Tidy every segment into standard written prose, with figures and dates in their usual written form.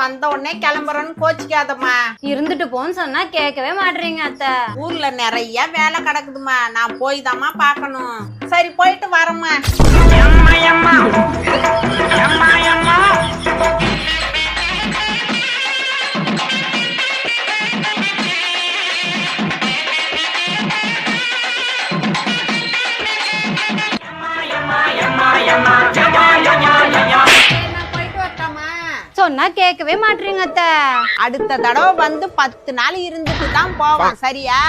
வந்த உடனே கிளம்புறேன்னு கோச்சிக்காதம்மா. இருந்துட்டு போன்னு சொன்னா கேட்கவே மாட்டீங்க அத்தை. ஊர்ல நிறைய வேலை கிடக்குதுமா, நான் போய் தாம்மா பார்க்கணும். சரி போயிட்டு வரேம்மா. சொன்னா கேட்கவே மாட்டீங்க அத்தை. அடுத்த தடவை வந்து 10 நாள் இருந்துட்டு தான் போவான், சரியா?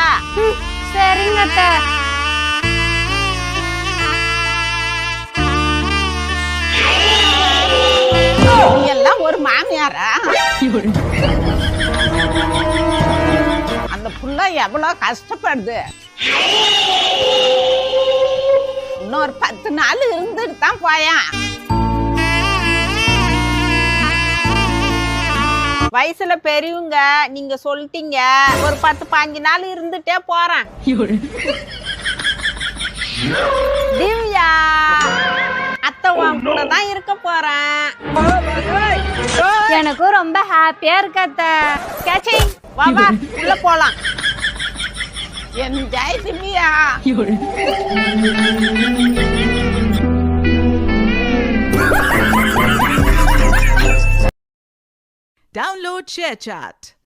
சரிங்க அத்தை. நீ எல்லாம் ஒரு மாமியாரா? அந்த புள்ள எவ்வளவு கஷ்டப்படுது. இன்னொரு 10 நாள் இருந்துட்டு தான் போயான். வயசுல பெரியவங்க, நீங்க சொல்லிட்டீங்க. ஒரு 10-15 நாள் இருந்துட்டே போறேன். திவ்யா, அத்தை உன் கூட தான் இருக்க போறேன். எனக்கும் ரொம்ப ஹாப்பியா இருக்கு அத்தை. கேச்சி வா வா, உள்ள போலாம். என்ஜாய் திவ்யா. Download ShareChat.